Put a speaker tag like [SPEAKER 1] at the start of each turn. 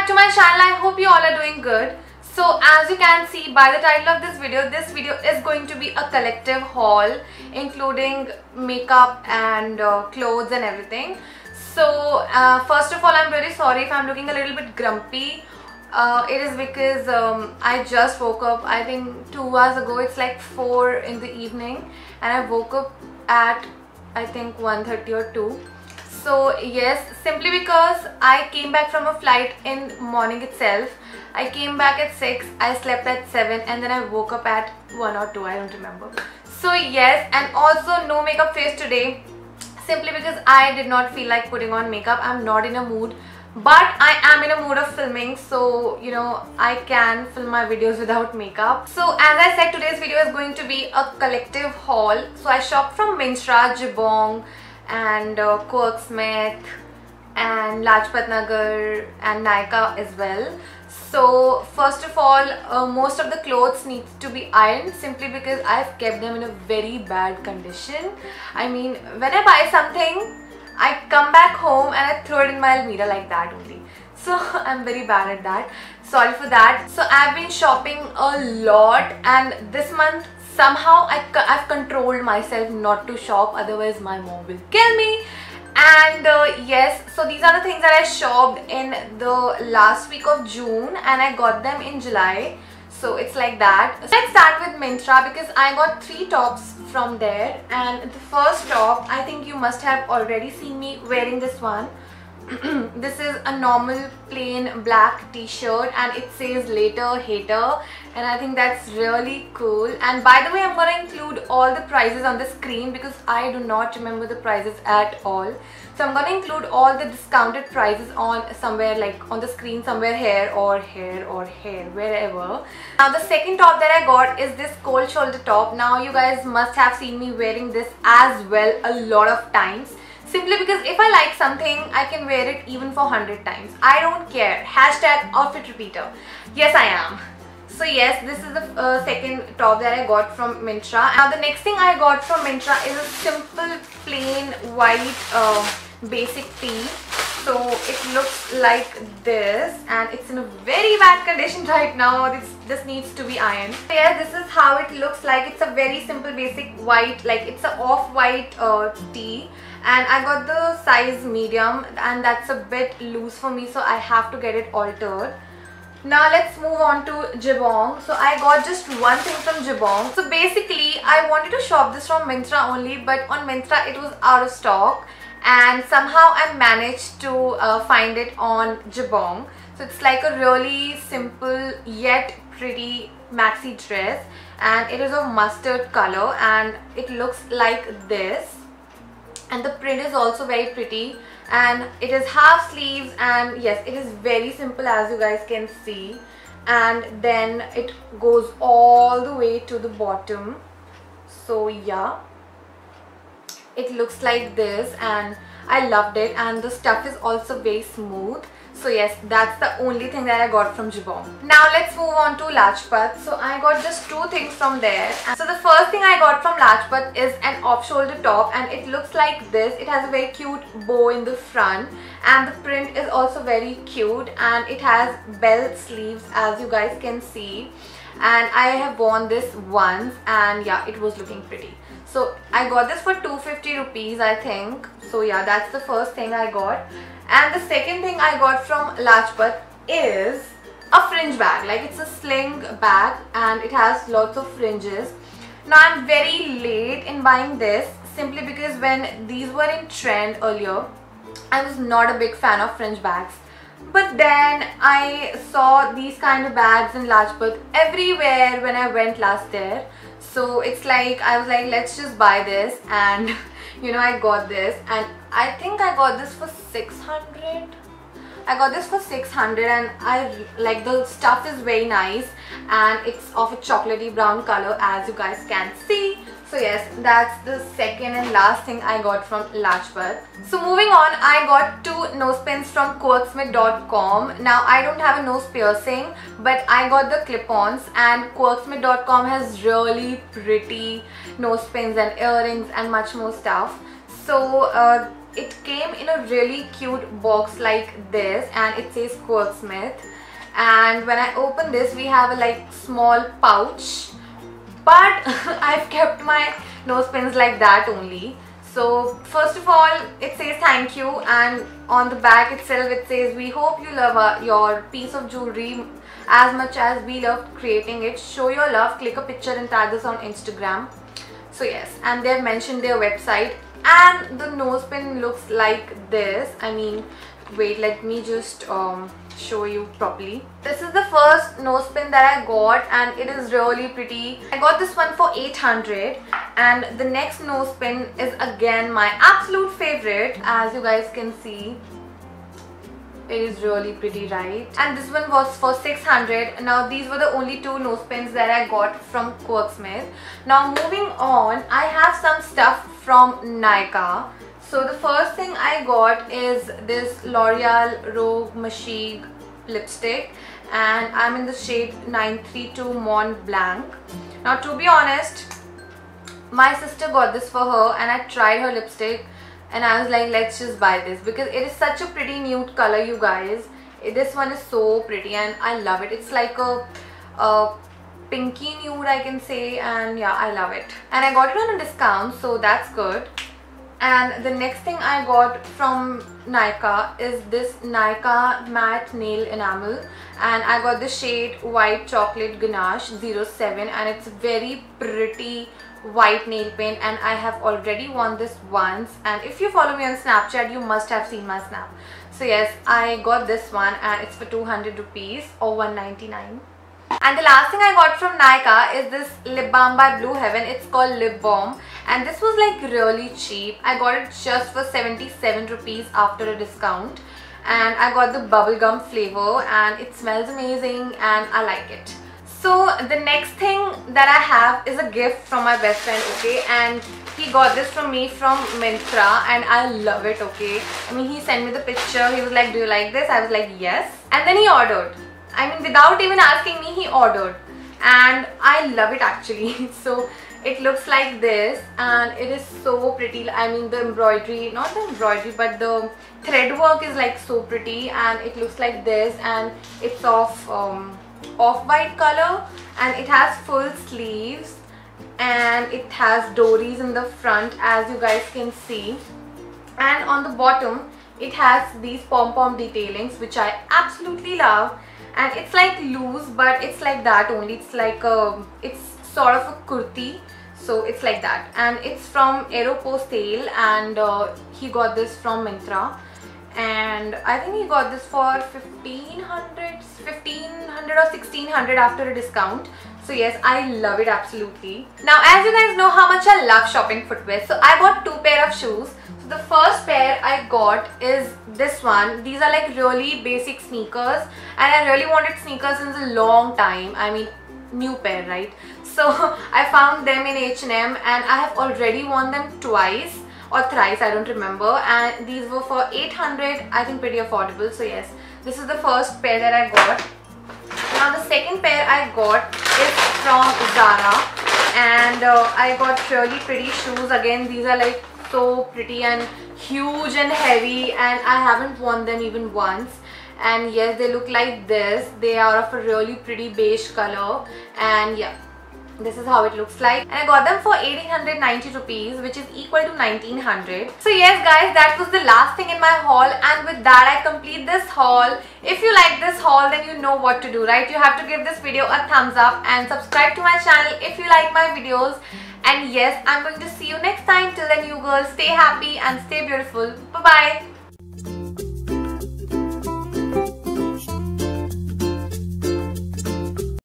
[SPEAKER 1] back to my channel. I hope you all are doing good. So as you can see by the title of this video is going to be a collective haul including makeup and clothes and everything. So first of all, I'm very sorry if I'm looking a little bit grumpy. It is because I just woke up, I think 2 hours ago. It's like 4 in the evening and I woke up at I think 1:30 or 2. So yes, simply because I came back from a flight in morning itself. I came back at 6, I slept at 7 and then I woke up at 1 or 2, I don't remember. So yes, and also no makeup face today simply because I did not feel like putting on makeup. I'm not in a mood, but I am in a mood of filming, so you know I can film my videos without makeup. So as I said, today's video is going to be a collective haul. So I shopped from Myntra, Jabong and Quirksmith and Lajpat Nagar and Nykaa as well. So first of all, most of the clothes need to be ironed simply because I've kept them in a very bad condition. I mean, when I buy something, I come back home and I throw it in my Almeera like that only. So I'm very bad at that. Sorry for that. So I've been shopping a lot, and this month somehow I've controlled myself not to shop, otherwise my mom will kill me. And yes, so these are the things that I shopped in the last week of June and I got them in July. So it's like that. So let's start with Myntra because I got 3 tops from there. And the first top, I think you must have already seen me wearing this one. This is a normal plain black t-shirt and it says later hater, and I think that's really cool. And by the way, I'm gonna include all the prices on the screen because I do not remember the prices at all. So I'm gonna include all the discounted prices on somewhere, like on the screen somewhere, here or here or here, wherever. Now the second top that I got is this cold shoulder top. Now you guys must have seen me wearing this as well a lot of times. Simply because if I like something, I can wear it even for 100 times. I don't care. Hashtag outfit repeater. Yes, I am. So yes, this is the second top that I got from Myntra. Now the next thing I got from Myntra is a simple plain white basic tee. So it looks like this and it's in a very bad condition right now. This needs to be ironed. So yeah, this is how it looks like. It's a very simple basic white, like it's a off-white tee. And I got the size medium and that's a bit loose for me, so I have to get it altered. Now let's move on to Jabong. So I got just one thing from Jabong. So basically I wanted to shop this from Myntra only, but on Myntra it was out of stock and somehow I managed to find it on Jabong. So it's like a really simple yet pretty maxi dress and it is of mustard color and it looks like this. And the print is also very pretty and it is half sleeves, and yes, it is very simple as you guys can see, and then it goes all the way to the bottom. So yeah, it looks like this and I loved it, and the stuff is also very smooth. So yes, that's the only thing that I got from Jabong. Now let's move on to Lajpat. So I got just 2 things from there. So the first thing I got from Lajpat is an off-shoulder top and it looks like this. It has a very cute bow in the front and the print is also very cute and it has bell sleeves as you guys can see. And I have worn this once and yeah, it was looking pretty. So I got this for 250 rupees I think. So yeah, that's the first thing I got. And the second thing I got from Lajpat is a fringe bag. Like it's a sling bag and it has lots of fringes. Now I'm very late in buying this simply because when these were in trend earlier, I was not a big fan of fringe bags. But then I saw these kind of bags in Lajpat everywhere when I went last there. So it's like, I was like, let's just buy this, and you know, I got this and I think I got this for 600. I got this for 600 and I like the stuff is very nice and it's of a chocolatey brown color as you guys can see. So yes, that's the second and last thing I got from Lajpat. So moving on, I got 2 nose pins from Quirksmith.com. Now I don't have a nose piercing, but I got the clip-ons, and Quirksmith.com has really pretty nose pins and earrings and much more stuff. So it came in a really cute box like this, and it says Quirksmith. And when I open this, we have a like small pouch, but I've kept my nose pins like that only. So first of all, it says thank you, and on the back itself it says, we hope you love your piece of jewelry as much as we loved creating it. Show your love, click a picture and tag us on Instagram. So yes, and they've mentioned their website, and the nose pin looks like this. I mean, wait, let me just show you properly. This is the first nose pin that I got, and it is really pretty. I got this one for 800, and the next nose pin is again my absolute favorite. As you guys can see, it is really pretty, right? And this one was for 600. Now these were the only two nose pins that I got from Quirksmith. Now moving on, I have some stuff from Nykaa. So the first thing I got is this L'Oreal Rogue Machig lipstick, and I'm in the shade 932 Mont Blanc. Now to be honest, my sister got this for her, and I tried her lipstick and I was like, let's just buy this because it is such a pretty nude color, you guys. This one is so pretty and I love it. It's like a pinky nude, I can say, and yeah, I love it. And I got it on a discount, so that's good. And the next thing I got from Nykaa is this Nykaa matte nail enamel, and I got the shade White Chocolate Ganache 07, and it's very pretty white nail paint, and I have already worn this once, and if you follow me on Snapchat, you must have seen my snap. So yes, I got this one, and it's for 200 rupees or 199. And the last thing I got from Nykaa is this lip balm by Blue Heaven. It's called Lip Balm, and this was like really cheap. I got it just for 77 rupees after a discount, and I got the bubblegum flavor, and it smells amazing and I like it. So the next thing that I have is a gift from my best friend, okay, and he got this from me from Myntra, and I love it, okay. I mean, he sent me the picture. He was like, do you like this? I was like, yes. And then he ordered. I mean, without even asking me, he ordered, and I love it actually. So it looks like this, and it is so pretty. I mean, the embroidery, not the embroidery, but the thread work is like so pretty, and it looks like this, and it's of off-white color, and it has full sleeves, and it has dories in the front, as you guys can see, and on the bottom it has these pom-pom detailings, which I absolutely love. And it's like loose, but it's like that only. It's like it's sort of a kurti, so it's like that, and it's from Aeropostale, and he got this from Myntra, and I think he got this for 1500 or 1600 after a discount. So yes, I love it absolutely. Now, as you guys know how much I love shopping footwear, so I got two pair of shoes. So the first pair I got is this one. These are like really basic sneakers, and I really wanted sneakers since a long time. I mean, new pair, right? So I found them in H&M, and I have already worn them twice or thrice, I don't remember, and these were for 800, I think pretty affordable. So yes, this is the first pair that I got. Now the second pair I got is from Zara, and I got really pretty shoes. Again, these are like so pretty and huge and heavy, and I haven't worn them even once. And yes, they look like this. They are of a really pretty beige color, and yeah, this is how it looks like. And I got them for 1890 rupees, which is equal to 1900. So yes guys, that was the last thing in my haul, and with that I complete this haul. If you like this haul, then you know what to do, right? You have to give this video a thumbs up and subscribe to my channel if you like my videos. And yes, I'm going to see you next time. Till then, you girls, stay happy and stay beautiful. Bye bye.